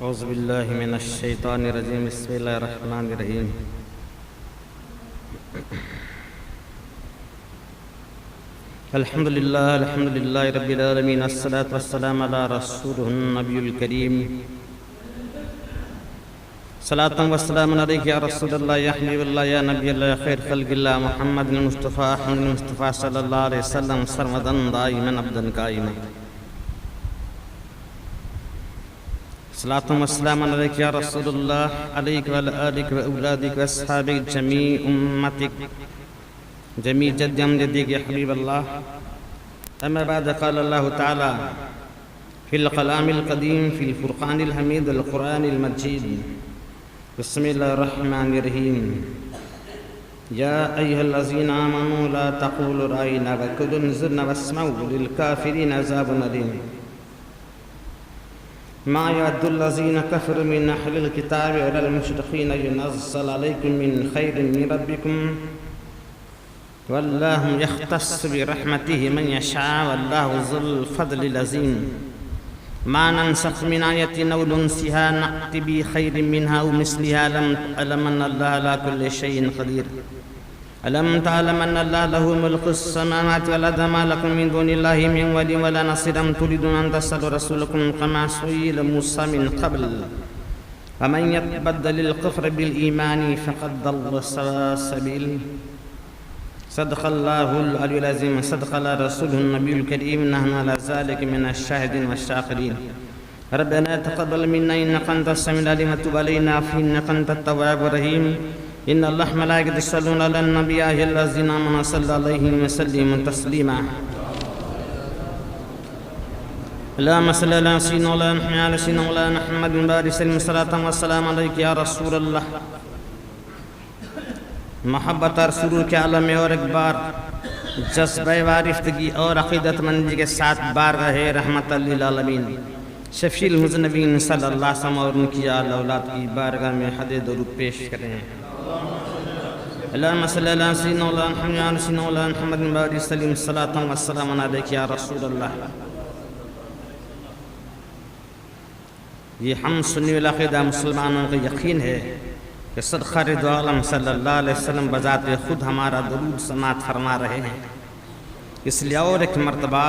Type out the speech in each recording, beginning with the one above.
اعوذ باللہ من الشیطان الرجیم بسم اللہ الرحمن الرحیم الحمدللہ رب العالمین الصلاة والسلام علی رسولہ النبی الکریم صلاة والسلام علیک یا رسول اللہ یا حبیب اللہ یا نبی اللہ یا خیر خلق اللہ محمد المصطفیٰ احمد المصطفیٰ صلی اللہ علیہ وسلم سرمدن دائما عبدن قائما صلاة والسلام علیک یا رسول اللہ علیک و آلک و اولادک و اصحابک جمیع امتک جمیع جد امجدک یا حبیب اللہ اما بعد قال اللہ تعالی فی القلام القدیم فی الفرقان الحمید القرآن المجید بسم اللہ الرحمن الرحیم یا ایہا الذین آمنوا لا تقولوا رائنا وقولوا انظرنا واسمعوا للکافرین عذاب علیم ما يود الذين كفروا من أهل الكتاب ولا المشركين ينزل عليكم من خير من ربكم والله يختص برحمته من يشاء والله ذو الفضل العظيم ما ننسخ من آية أو ننسها نأت بخير منها أو مثلها ألم أن الله على كل شيء قدير ألم تعلم أن الله له ملك السماوات والأرض ما لكم من دون الله من ولي ولا نصير أم تريدون أن تسألوا رسولكم كما سئل موسى من قبل ومن يتبدل الكفر بالإيمان فقد ضل سواء السبيل صدق الله العلي العظيم صدق الله رسوله النبي الكريم نحن على ذلك من الشاهدين والشاكرين ربنا تقبل منا إنك أنت السميع العليم وتب علينا إنك أنت التواب الرحيم إن الله ملائكته يصلون على النبي يا أيها الذين آمنوا صلوا عليه وسلموا تسليما اللهم صل على سيدنا مولانا محمد وبارك وسلم صلاة والسلام عليك يا رسول اللہ محبت اور سرور کے عالم میں اور ایک بار جذبہ وارفتگی اور عقیدت مندی کے ساتھ بارگاہ رحمت للعالمین شفیع المذنبین صلی اللہ علیہ وسلم اور ان کی آل اولاد کی بارگاہ میں حد درود پیش کریں اللہم صلی اللہ سیدنا مولانا محمد وبارک وسلم صلاة والسلام علیک یا رسول اللہ یہ ہم سنی والعقیدہ مسلمانوں کا یقین ہے کہ صدقہ رضا عالم صلی اللہ علیہ وسلم بذات خود ہمارا درود سماعت فرما رہے ہیں اس لیے اور ایک مرتبہ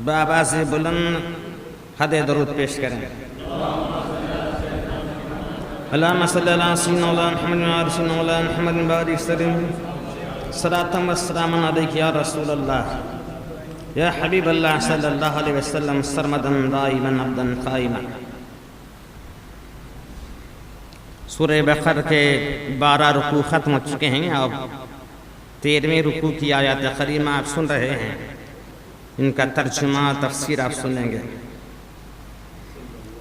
بآواز بلند حد درود پیش کریں اللہم صلی اللہ سیدنا مولانا محمد وبارک وسلم صلاة والسلام علیک یا رسول اللہ یا حبیب اللہ صلی اللہ علیہ وسلم سرمدن دائما عبدن قائما سورہ بقرہ کے 12 رکوع ختم ہو چکے ہیں اب 13ویں رکوع کی آیات کریمہ آپ سن رہے ہیں ان کا ترجمہ تفسیر آپ سنیں گے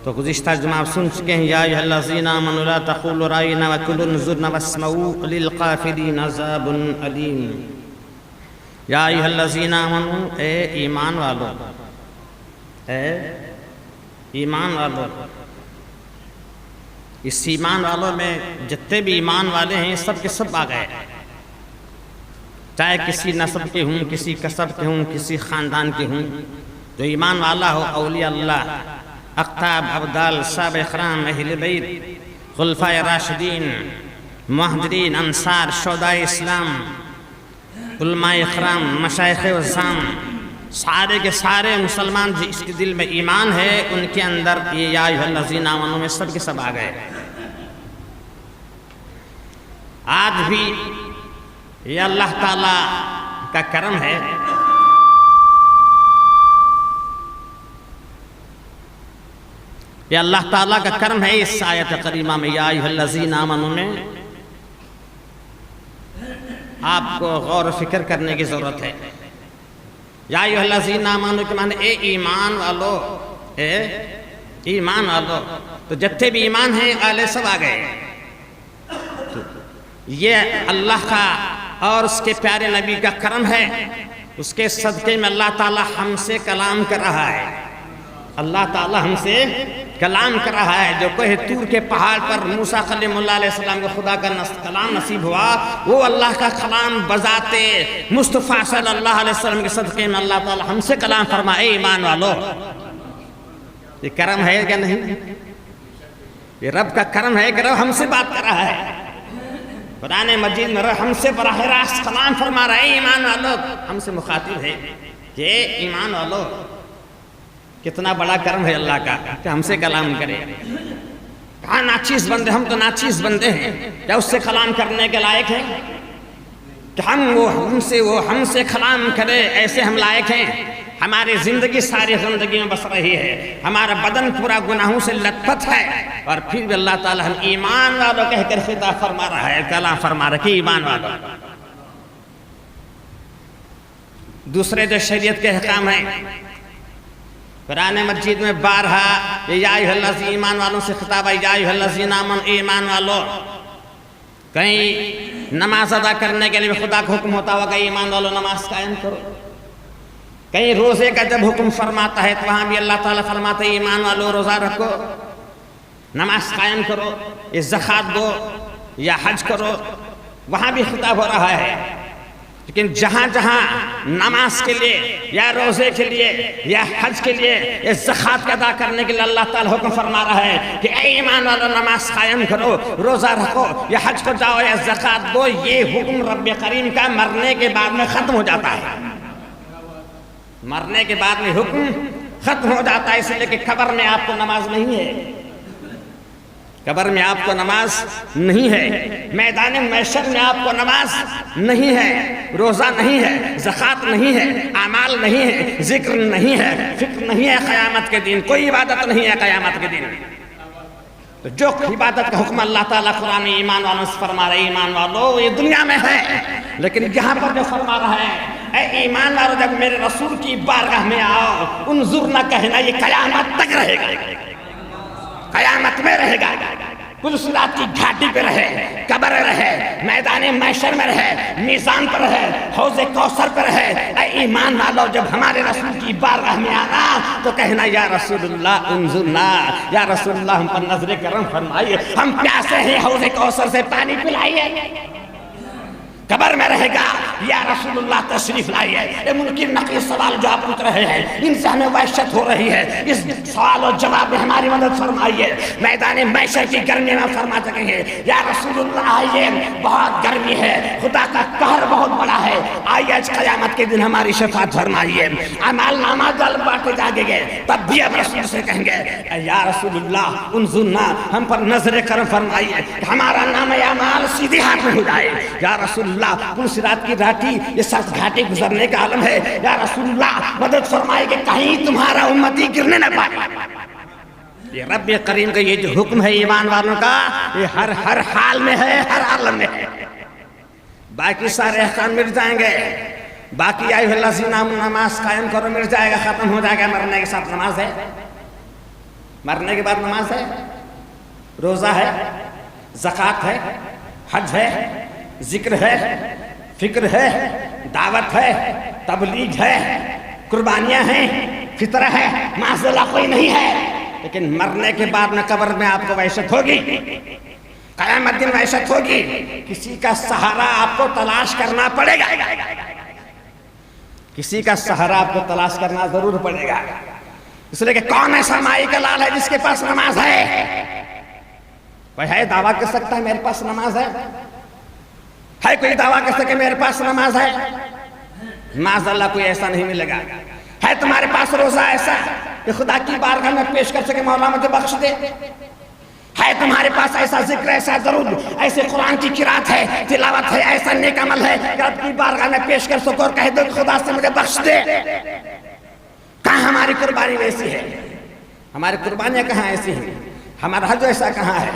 تو گزشتہ ترجمہ آپ سن چکے ہیں یا ایھا الذین آمنوا لا تقولوا رائنا وقولوا انظرنا واسمعوا للکافرین عذاب علیم یا ایھا الذین آمنوا اے ایمان والو اس ایمان والوں میں جتنے بھی ایمان والے ہیں سب کے سب آ گئے چاہے کسی نسب کے ہوں کسی کسب کے ہوں کسی خاندان کے ہوں جو ایمان والا ہو اولیاء اللہ اقطاب ابدال صحابہ اکرام اہل بیت خلفائے راشدین مہاجرین انصار شہدائے اسلام علماء اکرام مشائخ وزام سارے کے سارے مسلمان جس کے دل میں ایمان ہے ان کے اندر یہ یا ایھا الذین آمنوا میں سب کے سب آ گئے آج بھی یہ اللہ تعالیٰ کا کرم ہے یہ اللہ تعالیٰ کا کرم ہے اس آیت کریمہ میں یا ایھا الذین آمنوا میں آپ کو غور و فکر کرنے کی ضرورت ہے یا ایھا الذین آمنوا کے معنی اے ایمان والو تو جتنے بھی ایمان ہیں آلے سب آ گئے یہ اللہ کا اور اس کے پیارے نبی کا کرم ہے اس کے صدقے میں اللہ تعالی ہم سے کلام کر رہا ہے اللہ تعالی ہم سے کلام کر رہا ہے جو کوہ طور کے پہاڑ پر موسیٰ کلیم اللہ علیہ السلام کو خدا کا کلام نصیب ہوا وہ اللہ کا کلام بذات مصطفیٰ صلی اللہ علیہ وسلم کے صدقے میں اللہ تعالی ہم سے کلام فرمائے ایمان والو یہ کرم ہے کیا نہیں یہ رب کا کرم ہے کہ رب ہم سے بات کر رہا ہے. قرآن مجید میں رب ہم سے براہ راست کلام فرما رہا ہے. ایمان والو ہم سے مخاطب ہے کہ ایمان والو کتنا بڑا کرم ہے اللہ کا کہ ہم سے کلام کرے. کہاں ناچیز بندے، ہم تو ناچیز بندے ہیں، کیا اس سے کلام کرنے کے لائق ہیں کہ ہم سے کلام کرے؟ ایسے ہم لائق ہیں؟ ہماری زندگی ساری زندگی میں بس رہی ہے، ہمارا بدن پورا گناہوں سے لت پت ہے، اور پھر بھی اللہ تعالیٰ ہم ایمان والوں کہہ کر خطاب فرما رہا ہے، کلام فرما رہا ہے کہ ایمان والوں. دوسرے جو شریعت کے احکام ہیں قرآن مجید میں بارہا یا ایھا الذین ایمان والوں سے خطاب ہے، یا ایھا الذین آمنوا ایمان والوں. کہیں نماز ادا کرنے کے لیے خدا کا حکم ہوتا ہوگا ایمان والوں نماز قائم کرو. کہیں روزے کا جب حکم فرماتا ہے تو وہاں بھی اللہ تعالیٰ فرماتا ہے ایمان والوں روزہ رکھو، نماز قائم کرو، یا زکوٰۃ دو یا حج کرو. وہاں بھی خطاب ہو رہا ہے. لیکن جہاں جہاں نماز کے لیے یا روزے کے لیے یا حج کے لیے یا زکوٰۃ ادا کرنے کے لیے اللہ تعالیٰ حکم فرما رہا ہے کہ اے ایمان والو نماز قائم کرو، روزہ رکھو یا حج کو جاؤ یا زکوٰۃ دو، یہ حکم رب کریم کا مرنے کے بعد میں ختم ہو جاتا ہے. مرنے کے بعد میں حکم ختم ہو جاتا ہے، اس لیے کہ قبر میں آپ کو نماز نہیں ہے، قبر میں آپ کو نماز نہیں ہے، میدان محشر میں آپ کو نماز نہیں ہے، روزہ نہیں ہے، زکوٰۃ نہیں ہے، اعمال نہیں ہے، ذکر نہیں ہے، فکر نہیں ہے. قیامت کے دن کوئی عبادت نہیں ہے. قیامت کے دن تو جو عبادت کا حکم اللہ تعالیٰ قرآن ایمان والوں سے فرما رہے ایمان والو یہ دنیا میں ہے، لیکن یہاں پر جو فرما رہا ہے اے ایمان والو جب میرے رسول کی بارگاہ میں آؤ انظر نہ کہنا، یہ قیامت تک رہے گا، قیامت میں رہے گا. پلسرات کی گھاٹی پہ رہے، قبر رہے، میدان محشر میں رہے، میزان پر رہے، حوض کوثر پر رہے. اے ایمان والو جب ہمارے رسول کی بارگاہ میں آنا تو کہنا یا رسول اللہ انظرنا، یا رسول اللہ ہم پر نظر کرم فرمائیے، ہم پیاسے ہیں، حوض کوثر سے پانی پلائیے. قبر میں رہے گا یا رسول اللہ تشریف لائیے. یہ منکر نقیر سوال جو آپ پوچھ رہے ہیں ان سے ہمیں وحشت ہو رہی ہے، اس سوال و جواب میں ہماری مدد فرمائیے. میدان محشر کی گرمی میں فرما سکیں گے یا رسول اللہ آئیے بہت گرمی ہے، خدا کا قہر بہت بڑا ہے، آئیے آج قیامت کے دن ہماری شفاعت فرمائیے. اعمال نامہ جل باٹے جاگے گے تب بھی اب رسول سے کہیں گے یا رسول اللہ انظرنا، ہم پر نظر کرم فرمائیے کہ ہمارا نام اعمال سیدھے ہاتھ میں ہو جائے. یا رسول اللہ پلسرات کی گھاٹی یہ سخت گھاٹی گزرنے کا عالم ہے، یا رسول اللہ مدد فرمائے کہ کہیں تمہارا امتی گرنے نہ پائے. یہ رب کریم کا یہ جو حکم ہے ایمان والوں کا یہ ہر حال میں ہے، ہر عالم میں ہے. باقی سارے احکام مٹ جائیں گے، باقی یا ایھا الذین آمنوا نماز قائم کرو مٹ جائے گا، ختم ہو جائے گا. مرنے کے ساتھ نماز ہے، مرنے کے بعد نماز ہے، روزہ ہے، زکوٰۃ ہے، حج ہے، ذکر ہے، فکر ہے، دعوت ہے، تبلیغ ہے، قربانیاں ہیں، فطرہ ہے، معاذ اللہ کوئی نہیں ہے. لیکن مرنے کے بعد میں قبر میں آپ کو وحشت ہوگی، قیامت دن وحشت ہوگی. کسی کا سہارا آپ کو تلاش کرنا پڑے گا، کسی کا سہارا آپ کو تلاش کرنا ضرور پڑے گا. اس لیے کہ کون ایسا مائی کا لال ہے جس کے پاس نماز ہے؟ کوئی ہے دعویٰ کر سکتا ہے میرے پاس نماز ہے؟ ہے کوئی دعویٰ کر سکے میرے پاس نماز ہے؟ معاذ اللہ کوئی ایسا نہیں ملے گا. ہے تمہارے پاس روزہ ایسا کہ خدا کی بارگاہ میں پیش کر سکے مولا مجھے بخش دے؟ ہے تمہارے پاس ایسا ذکر، ایسا درود، ایسے قرآن کی قرات ہے، تلاوت ہے، ایسا نیک عمل ہے کہ رب کی بارگاہ میں پیش کر سکو اور کہہ دو کہ خدا سے مجھے بخش دے؟ کہاں ہماری قربانی ویسی ہے؟ ہماری قربانیاں کہاں ایسی ہیں؟ ہمارا حج ایسا کہاں ہے؟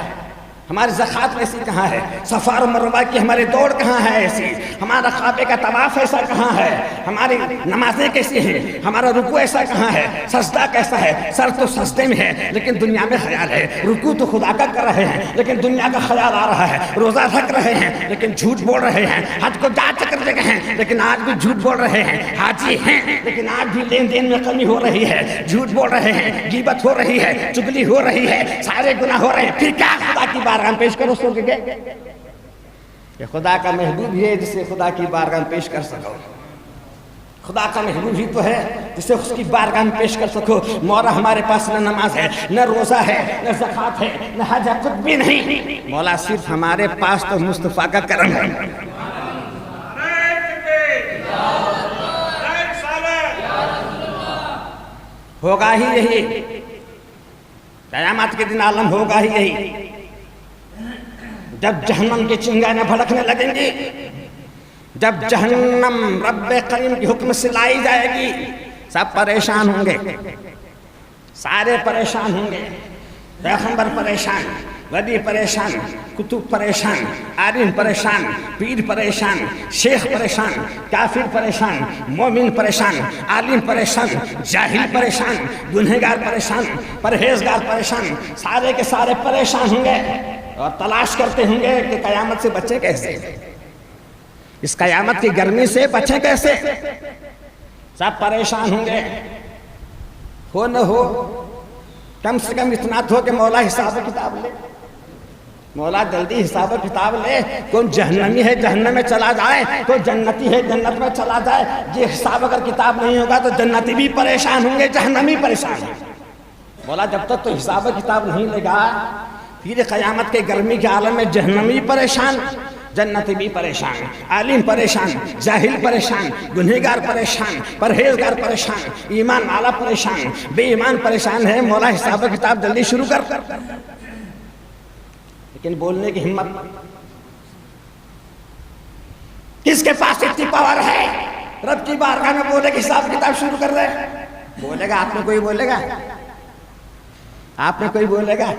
ہماری زکوٰۃ ایسی کہاں ہے؟ صفا اور مروہ کی ہماری دوڑ کہاں ہے ایسی؟ ہمارا کعبے کا طواف ایسا کہاں ہے؟ ہماری نمازیں کیسی ہیں؟ ہمارا رکوع ایسا کہاں ہے؟ سجدہ کیسا ہے؟ سر تو سجدے میں ہے لیکن دنیا میں خیال ہے. رکوع تو خدا کا کر رہے ہیں لیکن دنیا کا خیال آ رہا ہے. روزہ رکھ رہے ہیں لیکن جھوٹ بول رہے ہیں. حج کو جا چکر جگہ ہیں لیکن آج بھی جھوٹ بول رہے ہیں. حاجی ہیں لیکن آج بھی لین دین میں کمی ہو رہی ہے، جھوٹ بول رہے ہیں، غیبت ہو رہی ہے، چگلی ہو رہی ہے، سارے گناہ ہو رہے ہیں. پھر کیا خدا کی بارگاہ میں پیش کرو سو گے؟ یہ خدا کا محبوب ہے جسے خدا کی بارگاہ میں پیش کر سکو. خدا کا محبوب ہی تو ہے جسے اس کی بارگاہ میں پیش کر سکو. مولا ہمارے پاس نہ نماز ہے، نہ روزہ ہے، نہ زکوٰۃ ہے، نہ حج ہے، کچھ بھی نہیں. مولا صرف ہمارے پاس تو مصطفیٰ کا کرم ہے. ہوگا ہی یہی، قیامت کے دن عالم ہوگا ہی یہی. جب جہنم کی چنگاریاں بھڑکنے لگیں گی، جب جہنم رب کریم کی حکم سے لائی جائے گی، سب پریشان ہوں گے، سارے پریشان ہوں گے. پیغمبر پریشان، ولی پریشان، کتب پریشان، عالم پریشان، پیر پریشان، شیخ پریشان، کافر پریشان، مومن پریشان، عالم پریشان، جاہل پریشان، گنہگار پریشان، پرہیزگار پریشان، سارے کے سارے پریشان ہوں گے اور تلاش کرتے ہوں گے کہ قیامت سے بچے کیسے، اس قیامت کی گرمی سے بچے کیسے. سب پریشان ہوں گے. ہو نہ ہو، کم سے کم اتنا تو کہ مولا حساب و کتاب لے. مولا جلدی حساب و کتاب لے. کوئی جہنمی ہے جہنم میں چلا جائے، کوئی جنتی ہے جنت میں چلا جائے. یہ حساب اگر کتاب نہیں ہوگا تو جنتی بھی پریشان ہوں گے، جہنمی پریشان ہیں. مولا جب تک تو حساب و کتاب نہیں لے گا، پھر قیامت کے گرمی کے عالم میں جہنمی پریشان، جنتی بھی پریشان، عالم پریشان، جاہل پریشان، گنہگار پریشان، پرہیزگار پریشان، ایمان والا پریشان، بے ایمان پریشان ہے. مولا حساب و کتاب جلدی شروع کر. لیکن بولنے کی ہمت کس کے پاس اتنی پاور ہے رب کی بارگاہ میں بولے کہ حساب کتاب شروع کر دے؟ بولے گا؟ آپ نے کوئی بولے گا؟ آپ نے کوئی بولے گا؟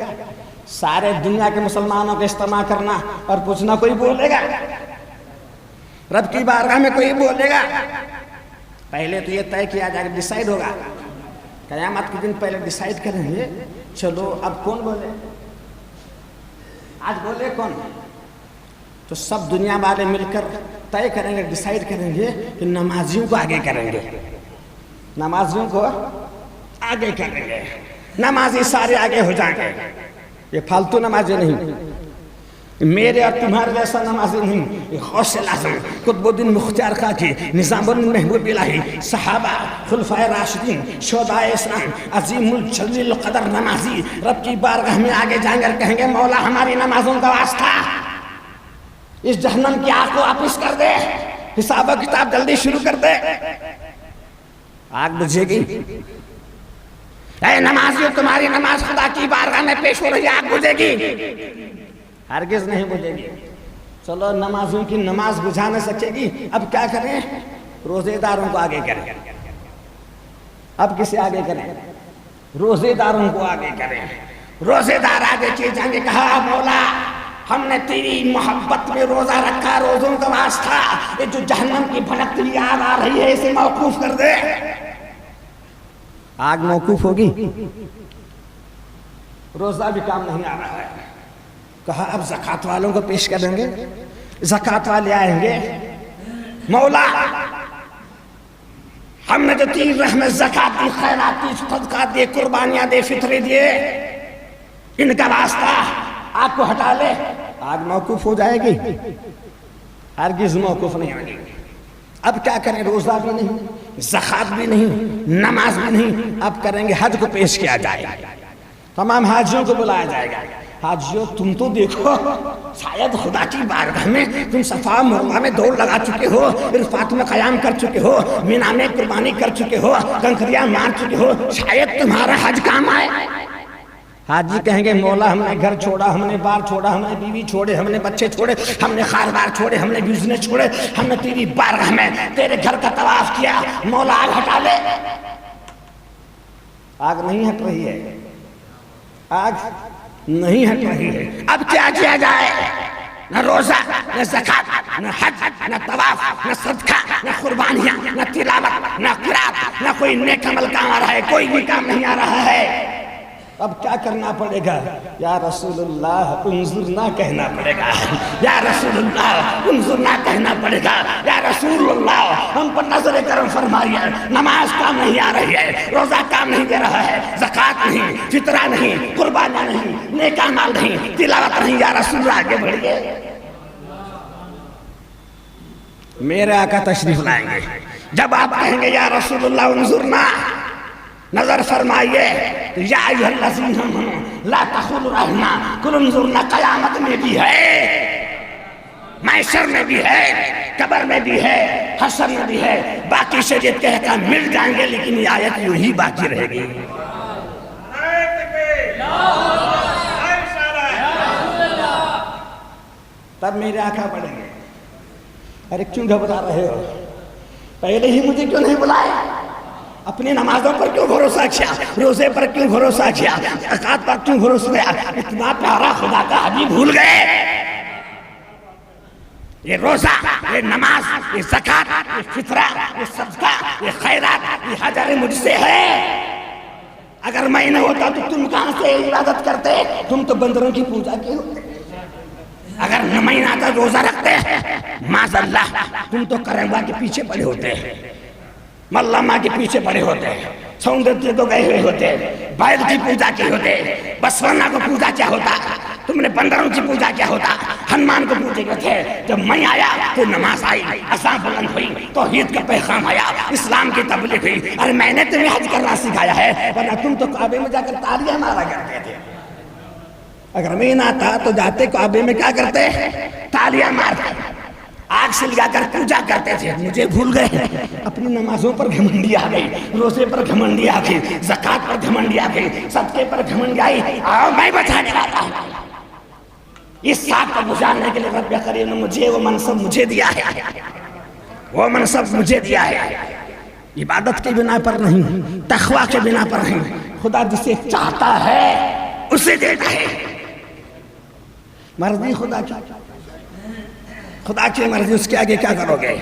سارے دنیا کے مسلمانوں کے اجتماع کرنا اور پوچھنا، کوئی بولے گا؟ رب کی بارگاہ میں کوئی بولے گا؟ پہلے تو یہ طے کیا جائے گا، ڈیسائیڈ ہوگا. قیامت کے دن پہلے ڈیسائیڈ کریں گے. چلو اب کون بولے؟ آج بولے کون؟ تو سب دنیا والے مل کر طے کریں گے، ڈیسائیڈ کریں گے کہ نمازیوں کو آگے کریں گے، نمازیوں کو آگے کریں گے. نمازی سارے آگے ہو جائیں گے. یہ فالتو نمازی نہیں، میرے اور تمہارے جیسا نمازی نہیں. یہ غوث اعظم قطب الدین مختار خاکی، نظام الدین محبوب الہی، صحابہ، خلفائے راشدین، شہداء اسلام، عظیم الجلیل القدر نمازی رب کی بارگاہ میں آگے جائیں گے اور کہیں گے مولا ہماری نمازوں کا واسطہ اس جہنم کی آگ کو واپس کر دے، حساب و کتاب جلدی شروع کر دے. آگ بجھے گی. اے نمازیوں، تمہاری نماز خدا کی بارگاہ میں پیش ہو رہی ہے، آگ بجھے گی؟ ہرگز نہیں بجھے گی. چلو نمازیوں کی نماز بجھا نہ سکے گی، اب کیا کریں؟ روزے داروں کو آگے کریں. اب کسے آگے کریں؟ روزے داروں کو آگے کریں. روزے دار آگے کیے جائیں گے. کہا مولا ہم نے تیری محبت میں روزہ رکھا، روزوں کا واسطہ یہ جو جہنم کی بھڑکتی ہوئی آگ آ رہی ہے اسے موقوف کر دے. آگ موقوف ہوگی. روزہ بھی کام نہیں آ رہا ہے. کہا اب زکوٰۃ والوں کو پیش کریں گے. زکوٰۃ والے آئیں گے. مولا ہم نے جو تیری رحمت زکوٰۃ دی، خیرات دی، صدقات دیے، قربانیاں دے، فطرے دیے، ان کا واسطہ آگ کو ہٹا لے. آگ موقوف ہو جائے گی؟ ہرگز موقوف نہیں ہوگی. اب کیا کریں؟ روزہ بھی نہیں، زکوٰۃ بھی نہیں، نماز بھی نہیں. اب کریں گے حج کو پیش کیا جائے گا. تمام حاجیوں کو بلایا جائے گا. حاجیوں تم تو دیکھو، شاید خدا کی بارگاہ میں تم صفا مروہ میں دوڑ لگا چکے ہو، عرفات میں قیام کر چکے ہو، مینا میں قربانی کر چکے ہو، کنکریاں مار چکے ہو، شاید تمہارا حج کام آئے. حاجی کہیں گے مولا ہم نے گھر چھوڑا، ہم نے بار چھوڑا، ہم نے بیوی چھوڑے، ہم نے بچے چھوڑے، ہم نے خاردار چھوڑے، ہم نے بزنس چھوڑے، ہم نے تیری بارگاہ میں تیرے گھر کا طواف کیا. مولا آگ ہٹا لے. آگ نہیں ہٹ رہی ہے. آگ نہیں ہٹ رہی ہے. اب کیا کیا جائے؟ نہ روزہ، نہ زکوٰۃ، نہ حج، نہ طواف، نہ صدقہ، نہ قربانیاں، نہ تلاوت، نہ قرات، نہ کوئی نیک عمل کام آ رہا ہے. کوئی بھی کام نہیں آ رہا ہے. اب کیا کرنا پڑے گا؟ یا رسول اللہ انظرنا کہنا پڑے گا. یا رسول اللہ انظرنا کہنا پڑے گا. یا رسول اللہ ہم پر نظر کرم فرمائیے. نماز کام نہیں آ رہی ہے، روزہ کام نہیں دے رہا ہے، زکوٰۃ نہیں، فطرہ نہیں، قربانیاں نہیں، نیک اعمال نہیں، تلاوت نہیں. یا رسول اللہ آگے بڑھیے. میرے آقا تشریف لائیں گے. جب آپ کہیں گے یا رسول اللہ انظرنا، نظر فرمائیے، تو یا ایھا الذین آمنوا لا تقولوا رأینا، قل انظرنا قیامت میں بھی ہے، محشر میں بھی ہے، قبر میں بھی ہے، حشر میں بھی ہے، باقی شریعت کے احکام مل جائیں گے لیکن یہ آیت یوں ہی باقی رہے گی۔ تب میرے آقا پڑھیں گے، ارے کیوں گھبرا رہے ہو؟ پہلے ہی مجھے کیوں نہیں بلائے؟ اپنی نمازوں پر کیوں بھروسہ کیا؟ روزے پر کیوں بھروسہ کیا؟ زکوٰۃ پر کیوں بھروسہ کیا؟ اتنا پیارا خدا کا حبیب بھول گئے؟ یہ روزہ، یہ نماز، یہ زکوٰۃ، یہ فطرہ، یہ صدقہ، یہ خیرات، یہ حجر مجھ سے ہے۔ اگر میں نہ ہوتا تو تم کہاں سے عبادت کرتے؟ تم تو بندروں کی پوجا کے ہوتے۔ اگر نہ میں نہ آتا روزہ رکھتے، معاذ اللہ تم تو کرمبا کے پیچھے پڑے ہوتے، ملامہ کے پیچھے پڑے ہوتے، سوندرتے کو گئے ہوئے ہوتے، بیل کی پوجا کی ہوتے، بسونا کو پوجا کیا ہوتا، تم نے بندروں کی پوجا کیا ہوتا، ہنمان کو پوجے کے تھے۔ جب میں آیا تو نماز آئی، اذان بلند ہوئی، توحید کا پیغام آیا، اسلام کی تبلیغ ہوئی۔ اور میں نے تمہیں حج کرنا سکھایا ہے، ورنہ تم تو کعبے میں جا کر تالیاں مارا کرتے تھے۔ اگر میں نہ تھا تو جاتے کعبے میں کیا کرتے؟ تالیاں مارتے، آگ سے لگا کر پوجا کرتے تھے۔ مجھے بھول گئے، اپنی نمازوں پر گھمنڈی آ گئی، روزے پر گھمنڈی آ گئی، زکوٰۃ پر گھمنڈی آ گئی، صدقے پر گھمنڈی آئی۔ آؤ میں بچانے والا ہوں۔ اس ساتھ کو گزارنے کے لیے رب کریم نے مجھے وہ منصب مجھے دیا ہے، وہ منصب مجھے دیا ہے۔ عبادت کی بنا پر نہیں، تقویٰ کے بنا پر نہیں، خدا جسے چاہتا ہے اسے دیتا ہے۔ مرضی خدا کی، خدا کی مرضی، اس کے آگے کیا کرو گے؟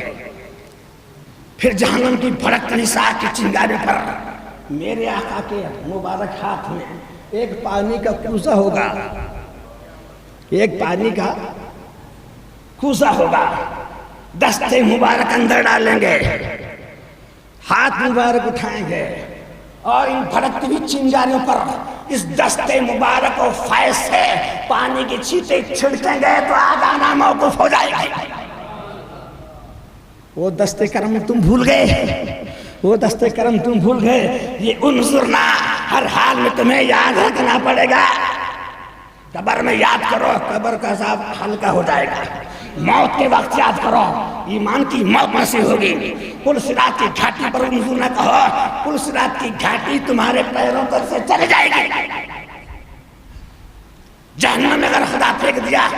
پھر جہنم کی بھڑکتی آگ کی چنگاری پر میرے آقا کے مبارک ہاتھ میں ایک پانی کا کوزہ ہوگا، ایک پانی کا کوزہ ہوگا، دستے مبارک اندر ڈالیں گے، ہاتھ مبارک اٹھائیں گے، اور ان بھڑکتی ہوئی چنگاریوں پر اس دستے مبارک و فیض سے پانی کی چھینٹیں چھڑکیں گے تو آگ آنا موقوف ہو جائے گا۔ وہ دستے کرم تم بھول گئے، وہ دستے کرم تم بھول گئے۔ یہ انظرنا ہر حال میں تمہیں یاد رکھنا پڑے گا۔ قبر میں یاد کرو، قبر کا عذاب ہلکا ہو جائے گا۔ موت کے وقت یاد کرو، ایمان کی موت مسیح ہوگی۔ پل صراط کی گھاٹی پر انظرنا کہو، پل صراط کی گھاٹی تمہارے پیروں پر سے چل جائے گی۔ جہنم میں اگر خدا پھینک دیا،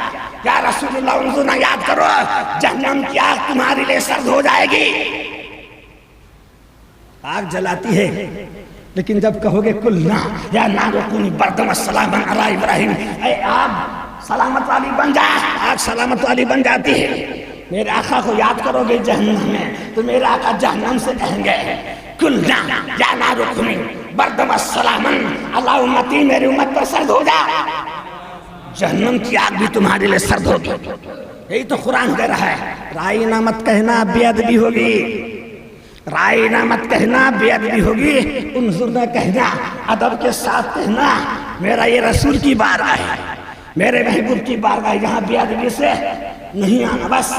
یا رسول اللہ انظرنا یاد کرو، جہنم کی آگ تمہارے لیے سرد ہو جائے گی۔ آگ جلاتی ہے، لیکن جب کہو گے کلنا یا نار کونی بردم السلام علی ابراہیم، اے آگ سلامت والی بن جا، آگ سلامت والی بن جاتی ہے۔ میرے آقا کو یاد کرو گے جہنم میں، تو میرے آقا جہنم سے کہیں گے کلنا یا نار کونی بردم السلام علی امتی، میری امت پر سرد ہو جا۔ جہنم کی آگ بھی تمہارے لیے سرد ہوگی۔ یہی تو قرآن کہہ رہا ہے، رائنا مت کہنا بے ادبی ہوگی، رائنا مت کہنا بے ادبی ہوگی، انظرنا کہنا ادب کے ساتھ کہنا۔ میرا یہ رسول کی بارگاہ ہے، میرے محبوب کی بارگاہ، یہاں بے ادبی سے نہیں آنا۔ بس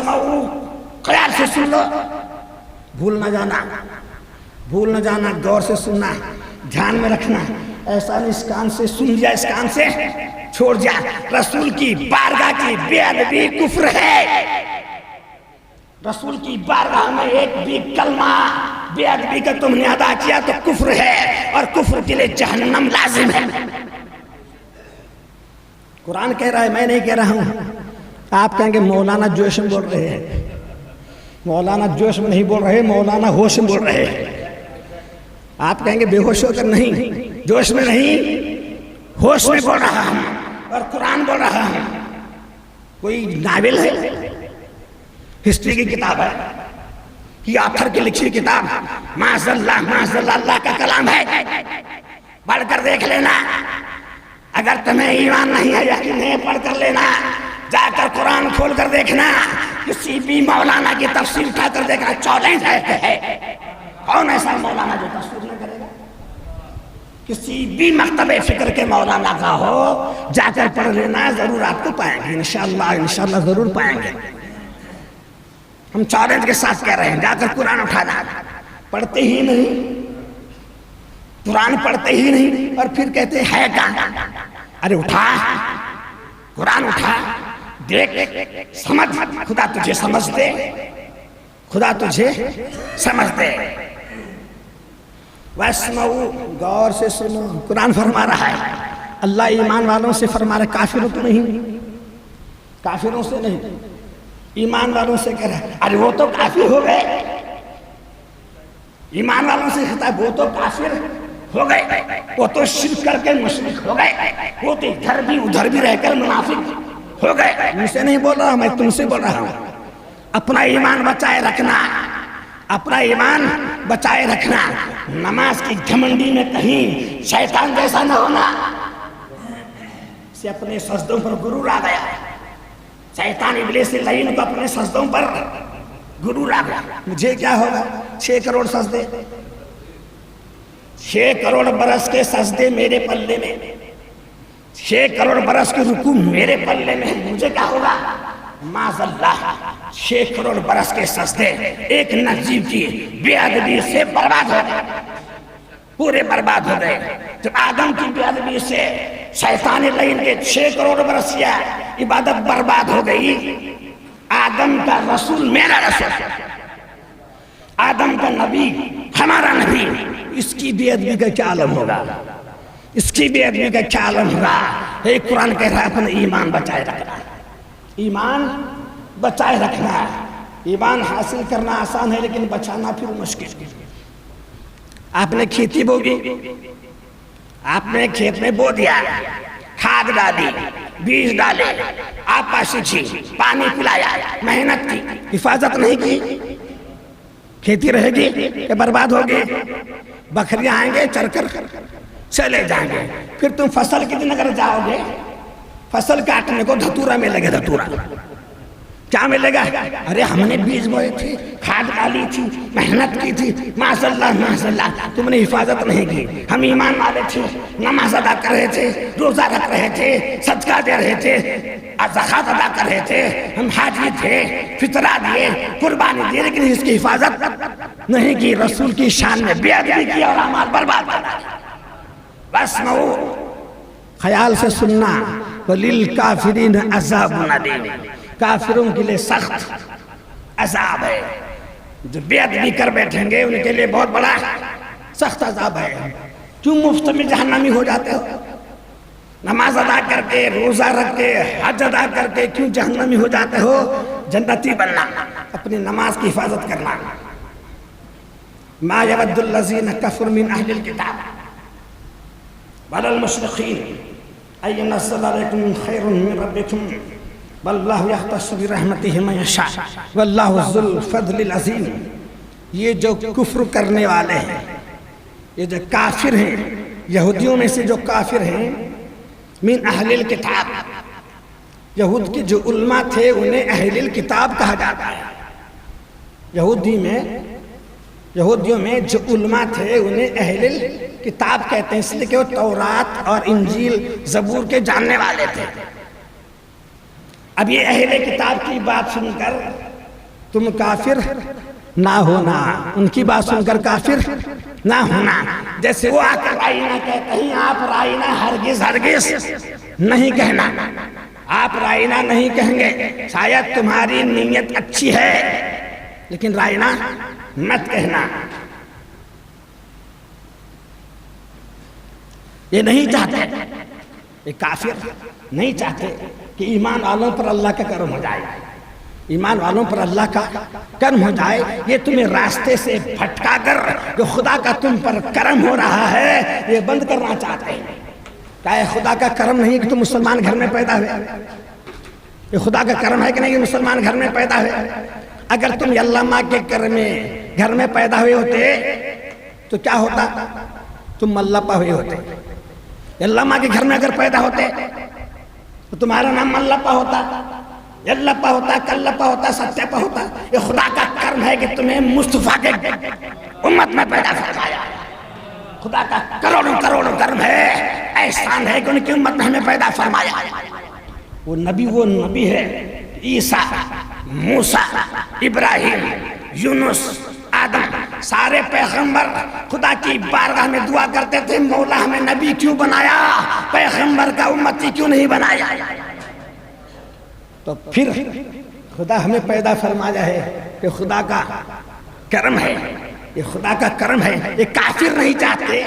خیال سے سن لو، بھول نہ جانا، بھول نہ جانا، غور سے سننا، دھیان میں رکھنا۔ ایسا نہیں اس کان سے سن لیا، اس کان سے چھوڑ دیا۔ رسول کی بارگاہ کی بے ادبی کفر ہے۔ رسول کی بارگاہ میں ایک بھی کلمہ بے ادبی کا تم نے ادا کیا تو کفر ہے، اور کفر کے لیے جہنم لازم ہے۔ قرآن کہہ رہا ہے، میں نہیں کہہ رہا ہوں۔ آپ کہیں گے مولانا جوش میں بول رہے ہیں، مولانا جوش میں نہیں بول رہے، مولانا ہوش میں بول رہے ہیں۔ آپ کہیں گے بے ہوش ہو کر، نہیں، جوش میں نہیں، ہوش میں بول رہا ہوں، اور قرآن بول رہا ہوں۔ کوئی ناول ہے، ہسٹری کی کتاب ہے، یہ آتھر کی لکھی کتاب، معاذ اللہ اللہ کا کلام ہے، پڑھ کر دیکھ لینا۔ اگر تمہیں ایمان نہیں ہے، یقین نہیں، پڑھ کر لینا، جا کر قرآن کھول کر دیکھنا، کسی بھی مولانا کی تفسیر اٹھا کر دیکھنا۔ چیلنج ہے، کون ایسا مولانا جو تفسیر نہ کرے گا؟ کسی بھی مکتب فکر کے مولانا کا ہو، جا کر پڑھ لینا، ضرور آپ کو پائیں گے، انشاءاللہ ضرور پائیں گے۔ ہم چیلنج کے ساتھ کہہ رہے ہیں جا کر قرآن اٹھانا. پڑھتے ہی نہیں، قرآن پڑھتے ہی نہیں، اور پھر کہتے ہے کہاں. ارے اٹھا قرآن، اٹھا دیکھ، سمجھ. خدا تجھے سمجھ دے، خدا تجھے سمجھ دے. وَاسْمَعُوا، غور سے سنو. قرآن فرما رہا ہے، اللہ ایمان والوں سے فرما رہا ہے، کافروں تو نہیں، کافروں سے نہیں، ایمان والوں سے کہہ رہا ہے. ارے وہ تو کافر ہو گئے، ایمان والوں سے خطاب، وہ تو کافر ہو گئے، وہ تو شرک کر کے مشرک ہو گئے، وہ تو ادھر بھی ادھر بھی رہ کر منافق ہو گئے. مجھ سے نہیں بول رہا، میں تم سے بول رہا ہوں. اپنا ایمان بچائے رکھنا، اپنا ایمان بچائے رکھنا. نماز کی گھمنڈی میں کہیں شیطان جیسا نہ ہونا. اسے اپنے سجدوں پر غرور آ گیا، شیطان ابلیس لعین کو اپنے سجدوں پر غرور آ گیا. مجھے کیا ہوگا؟ 6 کروڑ سجدے، 6 کروڑ برس کے سجدے میرے پلے میں، 6 کروڑ برس کے رکوع میرے پلے میں، مجھے کیا ہوگا؟ معاذ اللہ. 6 کروڑ برس کے سجدے ایک نجیب کی بے ادبی سے برباد ہو گئے، پورے برباد ہو گئے. جب آدم کی بے ادبی سے شیطان لعین کے 6 کروڑ برس کیا عبادت برباد ہو گئی. آدم کا رسول میرا رسول، آدم کا نبی ہمارا نبی، اس کی بے ادبی کا کیا عالم ہوگا؟ اس کی بے ادبی کا کیا عالم ہوگا؟ ایک قرآن کہہ رہا ہے اپنا ایمان بچائے رکھنا، ایمان بچائے رکھنا. ایمان حاصل کرنا آسان ہے لیکن بچانا پھر مشکل. آپ نے کھیتی بوگی، آپ نے کھیت میں بو دیا، کھاد ڈالی، بیج ڈالے، آپ سیچھی، پانی پلایا، محنت کی، حفاظت نہیں کی، کھیتی رہے گی کہ برباد ہوگی؟ بکریاں آئیں گے چر کر چلے جائیں گے. پھر تم فصل کے دن اگر جاؤ گے، فصل کاٹنے کو دھتورا ملے گا. دھتورا کیا ملے گا؟ ارے ہم نے بیج بوئے تھے، کھاد ڈالی تھی، محنت کی تھی، ماشاءاللہ ماشاءاللہ تم نے حفاظت نہیں کی. ہم ایمان والے تھے، نماز ادا کر رہے تھے، روزہ رکھ رہے تھے، صدقہ دے رہے تھے، زکوٰۃ ادا کر رہے تھے، ہم حاجی تھے، فطرہ دیے، قربانی دی، لیکن اس کی حفاظت نہیں کی. رسول کی شان میں بے ادبی کی اور اعمال برباد کر دیا. بس خیال سے سننا. وَلِلْكَافِرِينَ عَذَابٌ أَلِيمٌ، کافروں کے لیے سخت عذاب ہے. جو بے ادبی کر بیٹھیں گے ان کے لیے بہت بڑا سخت عذاب ہے. کیوں مفت میں جہنمی ہو جاتے ہو؟ نماز ادا کر کے، روزہ رکھ کے، حج ادا کر کے کیوں جہنمی ہو جاتے ہو؟ جنتی بننا، اپنی نماز کی حفاظت کرنا. ما يود الذين كفروا من اهل الكتاب ولا المشرقين ان ينزل عليكم خير من ربكم بل اللہ یختص برحمتہ من یشاء واللہ ذو الفضل العظیم. یہ جو کفر کرنے والے ہیں، یہ جو کافر ہیں، یہودیوں میں سے جو کافر ہیں، من اہل الکتاب، یہود کے جو علماء تھے انہیں اہل الکتاب کہا جاتا ہے. یہودیوں میں جو علماء تھے انہیں اہل الکتاب کہتے ہیں، اس لیے کہ وہ تورات اور انجیل زبور کے جاننے والے تھے. اب یہ اہل کتاب کی بات سن کر تم کافر نہ ہونا، ان کی بات سن کر کافر نہ ہونا. جیسے وہ آ کر رائنا کہتے ہیں، آپ رائنا ہرگز ہرگز نہیں کہنا. آپ رائنا نہیں کہیں گے، شاید تمہاری نیت اچھی ہے لیکن رائنا مت کہنا. یہ نہیں چاہتے، یہ کافر نہیں چاہتے کہ ایمان والوں پر اللہ کا کرم ہو جائے، ایمان والوں پر اللہ کا کرم ہو جائے. یہ تمہیں راستے سے بھٹکا کر جو خدا کا تم پر کرم ہو رہا ہے یہ بند کرنا چاہتے ہیں. کیا یہ خدا کا کرم نہیں کہ تم مسلمان گھر میں پیدا ہوئے؟ یہ خدا کا کرم ہے کہ نہیں کہ مسلمان گھر میں پیدا ہوئے؟ اگر تم یلما کے گھر میں پیدا ہوئے ہوتے تو کیا ہوتا؟ تم ملپا ہوئے ہوتے. یلما کے گھر میں اگر پیدا ہوتے تو تمہارا نام ملپا ہوتا، یلپا ہوتا، کلپا ہوتا، ستیپا ہوتا. یہ خدا کا کرم ہے کہ تمہیں مصطفیٰ کے امت میں پیدا فرمایا. خدا کا کروڑوں کروڑوں کرم ہے، احسان ہے کہ ان کی امت میں ہمیں پیدا فرمایا. وہ نبی ہے عیسیٰ، موسیٰ، ابراہیم، یونس، آدم، سارے پیغمبر خدا کی بارگاہ میں دعا کرتے تھے مولا ہمیں نبی کیوں بنایا، پیغمبر کا امتی کیوں نہیں بنایا؟ تو پھر خدا ہمیں پیدا فرمایا ہے کہ خدا کا کرم ہے، یہ خدا کا کرم ہے۔ یہ کافر نہیں چاہتے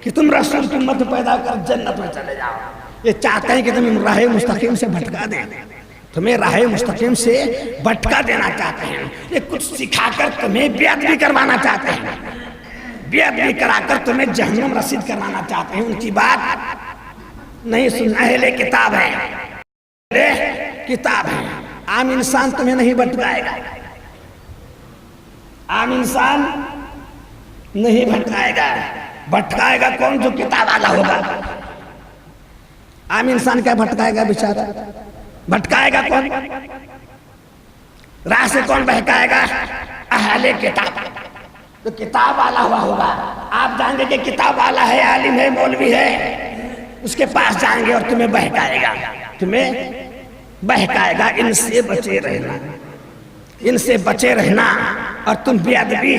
کہ تم رسول کی امت پیدا کر جنت میں چلے جاؤ، یہ چاہتے ہیں کہ تم راہ مستقیم سے بھٹکا دیں، تمہیں راہ مستقیم سے بھٹکا دینا چاہتے ہیں، یہ کچھ سکھا کر تمہیں بیعت بھی کروانا چاہتے ہیں، بیعت بھی کرا کر تمہیں جہنم رسید کروانا چاہتے ہیں۔ ان کی بات نہیں سننا ہے، لے کتاب ہے، لے کتاب ہے۔ عام انسان تمہیں نہیں بھٹکائے گا، عام انسان نہیں بھٹکائے گا، بھٹکائے گا کون؟ جو کتاب والا ہوگا۔ عام انسان کیا بھٹکائے گا بیچارہ؟ بھٹکائے گا کون؟ راہ سے کون بہکائے گا؟ اہل کتاب، جو کتاب والا ہوا ہوگا۔ آپ جائیں گے کہ کتاب والا ہے، عالم ہے، مولوی ہے، اس کے پاس جائیں گے اور تمہیں بہکائے گا، تمہیں بہکائے گا۔ ان سے بچے رہنا، ان سے بچے رہنا، اور تم بے ادبی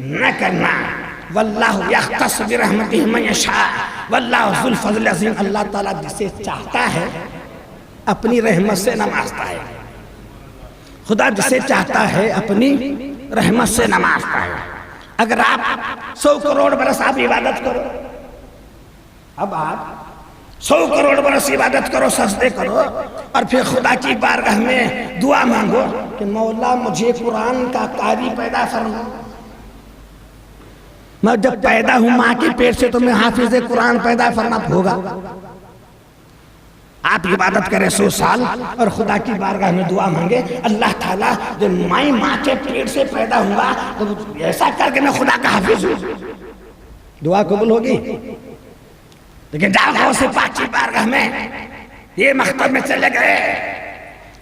نہ کرنا۔ واللہ یختص برحمتہ من یشاء واللہ ذو الفضل العظیم۔ اللہ تعالیٰ جسے چاہتا ہے اپنی رحمت سے نوازتا ہے، خدا جسے چاہتا ہے اپنی رحمت سے نوازتا ہے۔ اگر آپ 100 کروڑ برس آپ عبادت کرو، اب آپ 100 کروڑ برس عبادت کرو، سجدے کرو، اور پھر خدا کی بارگاہ میں دعا مانگو کہ مولا مجھے قرآن کا قاری پیدا فرما۔ میں جب پیدا ہوں ماں کے پیٹ سے تو میں حافظ قرآن پیدا فرما ہوگا۔ آپ عبادت کریں 100 سال اور خدا کی بارگاہ میں دعا مانگے، اللہ تعالیٰ جب میں ماں کے پیٹ سے پیدا ہوں گا تو ایسا کر کے میں خدا کا حافظ ہوں، دعا قبول ہوگی۔ لیکن جاؤ سے پاک کی بارگاہ میں یہ مکتب میں چلے گئے،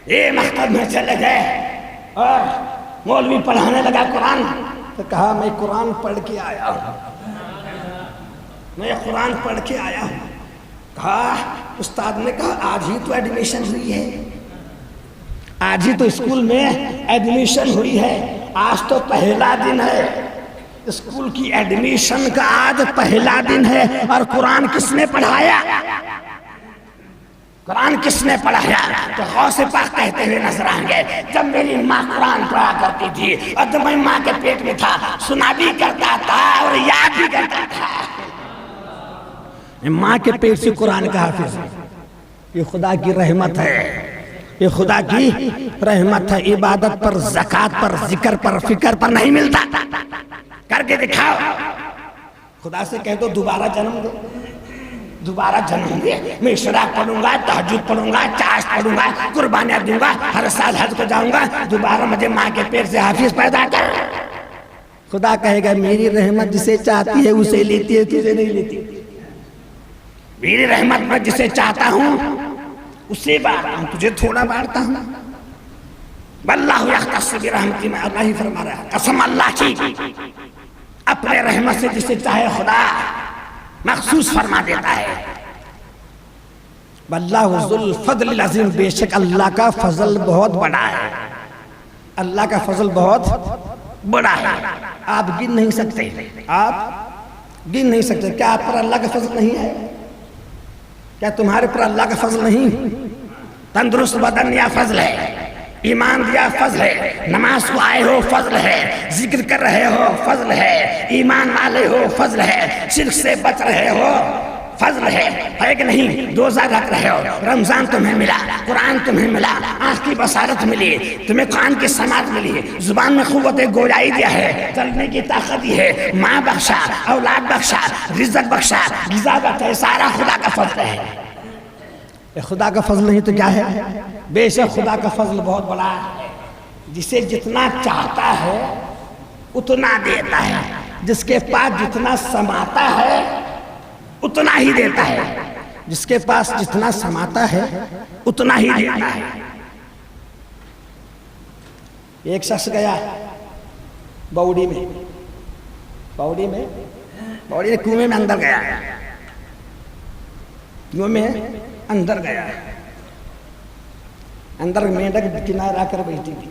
یہ مکتب میں چلے گئے، اور مولوی پڑھانے لگا قرآن، تو کہا میں قرآن پڑھ کے آیا ہوں، میں قرآن پڑھ کے آیا ہوں۔ کہا استاد نے کہا آج ہی تو ایڈمیشن ہوئی ہے، آج ہی تو اسکول میں ایڈمیشن ہوئی ہے، آج تو پہلا دن ہے، اسکول کی ایڈمیشن کا آج پہلا دن ہے، اور قرآن کس نے پڑھایا؟ قرآن کس نے پڑھایا؟ تو غوث پاک کہتے ہوئے نظر آئیں گے جب میری ماں قرآن پڑھا کرتی تھی اور جب میں ماں کے پیٹ میں تھا سنا بھی کرتا تھا اور یاد بھی کرتا تھا۔ ماں کے پیٹ سے قرآن کا حافظ، یہ خدا کی رحمت ہے، یہ خدا کی رحمت ہے۔ عبادت پر، زکوٰۃ پر، ذکر پر، فکر پر نہیں ملتا، کر کے دکھاؤ۔ خدا سے کہہ دو دوبارہ جنم دو، دوبارہ جنم دے، میں اشراق پڑھوں گا، تہجد پڑھوں گا، چاشت پڑھوں گا، قربانیاں دوں گا، ہر سال حج کو جاؤں گا، دوبارہ مجھے ماں کے پیٹ سے حافظ پیدا کر۔ خدا کہے گا میری رحمت جسے چاہتی ہے اسے لیتی ہے، تجھے نہیں لیتی۔ میری رحمت میں جسے چاہتا ہوں اسے بانٹتا ہوں، تجھے تھوڑا بانٹتا ہوں۔ واللہ یختص برحمتہ، میں اللہ ہی فرما رہا ہے، قسم اللہ کی، اپنے رحمت سے جسے چاہے خدا مخصوص فرما دیتا ہے۔ واللہ ذو الفضل العظیم، بے شک اللہ کا فضل بہت بڑا ہے، اللہ کا فضل بہت بڑا ہے، آپ گن نہیں سکتے، آپ گن نہیں سکتے۔ کیا آپ پر اللہ کا فضل نہیں ہے؟ کیا تمہارے پر اللہ کا فضل نہیں؟ تندرست بدن یا فضل ہے، ایمان دیا فضل ہے، نماز کو آئے ہو فضل ہے، ذکر کر رہے ہو فضل ہے، ایمان والے ہو فضل ہے، شرک سے بچ رہے ہو فضل ہے کہ نہیں؟ روزہ رکھ رہے ہو، رمضان تمہیں ملا، قرآن تمہیں ملا، آنکھ کی بصارت ملی، تمہیں قرآن کی سماعت ملی، زبان میں قوت گویائی دیا ہے، چلنے کی طاقت دی ہے، ماں بخشا، اولاد بخشا، رزق بخشا، غذا بخشا، سارا خدا کا فضل ہے۔ خدا کا فضل نہیں تو کیا ہے؟ بے شک خدا کا فضل بہت بڑا ہے، جسے جتنا چاہتا ہے اتنا دیتا ہے، جس کے پاس جتنا سماتا ہے اتنا ہی دیتا ہے، جس کے پاس جتنا سماتا ہے اتنا ہی دیتا ہے۔ ایک شخص گیا باوڑی میں کنویں میں اندر گیا، کنویں میں اندر گیا، اندر مینڈک کنارے آ کر بیٹھی تھی،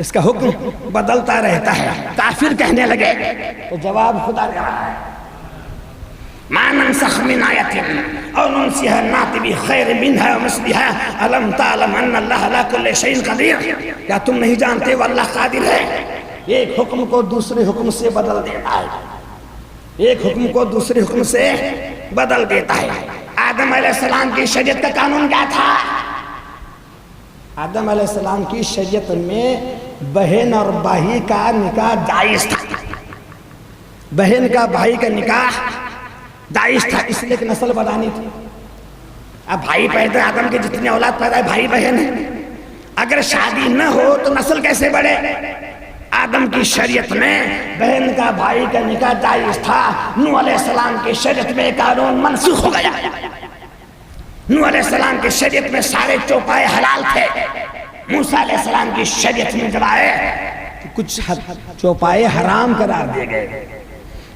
اس کا حکم بدلتا رہتا ہے. کافر کہنے لگے تو جواب خدا دے رہا ہے ما ننسخ من آیت او ننسیها نأتی بخیر منها ومثلها الم تعلم ان اللہ علی کل شیء قدیر. کیا تم نہیں جانتے وہ اللہ قادر ہے ایک حکم کو دوسرے حکم سے بدل دیتا ہے, ایک حکم کو دوسرے حکم سے بدل دیتا ہے. آدم علیہ السلام کی شریعت کا قانون کیا تھا؟ آدم علیہ السلام کی شریعت میں بہن اور بھائی کا نکاح جائز تھا. بہن کا بھائی کا نکاح جائز تھا, اس لیے کہ نسل بڑھانی تھی. اب بھائی پیدا, آدم کے جتنے اولاد پیدا ہے بھائی بہن ہیں, اگر شادی نہ ہو تو نسل کیسے بڑھے؟ آدم کی شریعت میں بہن کا بھائی کا نکاح جائز تھا. نوح علیہ السلام کی شریعت میں قانون منسوخ ہو گیا. نوح علیہ السلام کی شریعت میں سارے چوپائے حلال تھے. موسیٰ علیہ السلام کی شریعت میں جب آئے کچھ چوپائے حرام قرار دیے گئے.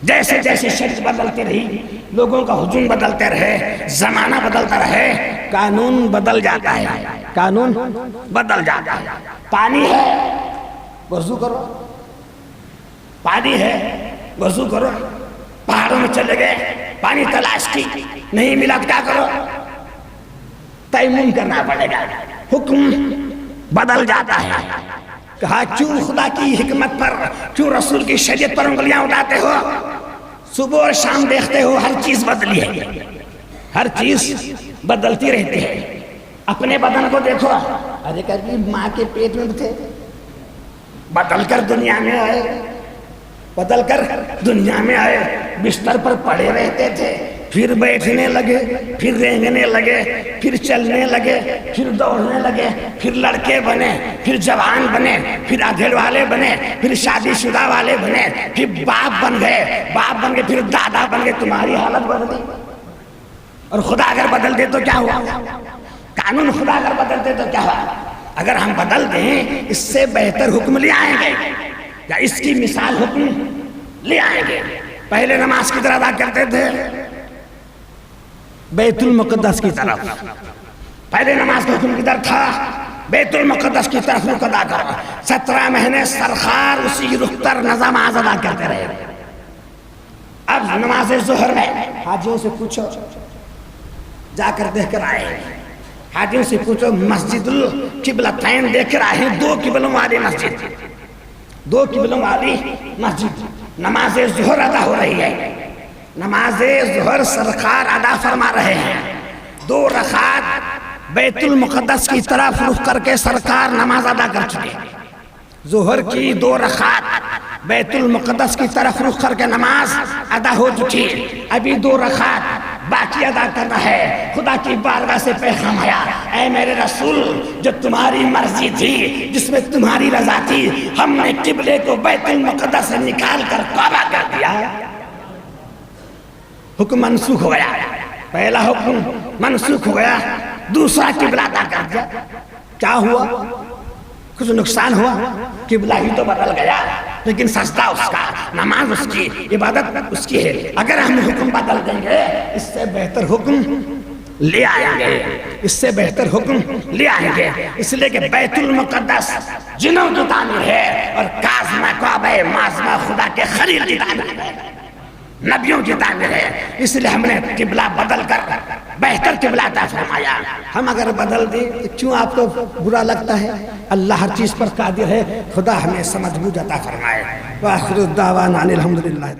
جیسے جیسے شریعت بدلتی رہی, لوگوں کا ہجوم بدلتے رہے, زمانہ بدلتا رہے, قانون بدل جاتا ہے, قانون بدل جاتا ہے. پانی ہے وضو کرو, پانی ہے وضو کرو. پہاڑوں میں چلے گئے, پانی تلاش کی, نہیں ملا تو کیا کرو؟ تیمم کرنا پڑے گا. حکم بدل جاتا ہے. کہا کیوں خدا کی حکمت پر, کیوں رسول کی شریعت پر انگلیاں اٹھاتے ہو؟ صبح اور شام دیکھتے ہو ہر چیز بدلی ہے, ہر چیز بدلتی رہتی ہے. اپنے بدن کو دیکھو, ارے کبھی ماں کے پیٹ میں تھے, بدل کر دنیا میں آئے, بدل کر دنیا میں آئے. بستر پر پڑے رہتے تھے, پھر بیٹھنے لگے, پھر رینگنے لگے, پھر چلنے لگے, پھر دوڑنے لگے, پھر لڑکے بنے, پھر جوان بنے, پھر ادھیڑ والے بنے, پھر شادی شدہ والے بنے, پھر باپ بن گئے, باپ بن گئے, پھر دادا بن گئے. تمہاری حالت بدلی. اور خدا اگر بدل دے تو کیا ہوا؟ قانون خدا اگر بدل دے تو کیا ہوا؟ اگر ہم بدل دیں اس سے بہتر حکم لے آئیں گے, یا اس کی مثال حکم لے آئیں گے. پہلے نماز کی طرح ادا کرتے تھے بیت المقدس کی طرف, پہلے نماز کا حکم کدھر تھا؟ بیت المقدس کی طرف رخ ادا کرو. 17 مہینے سرخار اسی رخ پر نماز ادا کرتے رہے. اب نماز ظہر میں حاجیوں سے پوچھو, جا کر دیکھ کر آئے, حاجیوں سے پوچھو مسجد القبلتین دیکھ کر آئے. 2 قبلوں والی مسجد, 2 قبلوں والی مسجد. نماز ظہر ادا ہو رہی ہے, نماز ظہر سرکار ادا فرما رہے ہیں. 2 رکعات بیت المقدس کی طرف رخ کر کے سرکار نماز ادا کر چکے. ظہر کی 2 رکعات بیت المقدس کی طرف رخ کر کے نماز ادا ہو چکی. ابھی 2 رکعات باقی ادا کرنا ہے. خدا کی بارگاہ سے پیغام آیا, اے میرے رسول, جو تمہاری مرضی تھی, جس میں تمہاری رضا تھی, ہم نے قبلے کو بیت المقدس سے نکال کر کعبہ کر دیا. حکم منسوخ ہو گیا. پہلا حکم منسوخ ہو گیا, دوسرا قبلہ ادا کر دیا. کیا ہوا؟ کچھ نقصان ہوا؟ قبلہ ہی تو بدل گیا, لیکن سجدہ اس کا, نماز اس کی, عبادت اس کی ہے. اگر ہم حکم بدل دیں گے اس سے بہتر حکم لے آئیں گے, اس سے بہتر حکم لے آئیں گے. اس لیے کہ بیت المقدس جنوں کی تعمیر ہے, اور کاظمہ کعبہ معظمہ خدا کے خلیل کی تعمیر ہے, نبیوں کی تعمیر ہے. اس لیے ہم نے قبلہ بدل کر بہتر قبلہ عطا فرمایا. ہم اگر بدل دیں تو کیوں آپ کو برا لگتا ہے؟ اللہ ہر چیز پر قادر ہے. خدا ہمیں سمجھ بوجھ عطا فرمائے. وآخر الدعوانا ان الحمدللہ.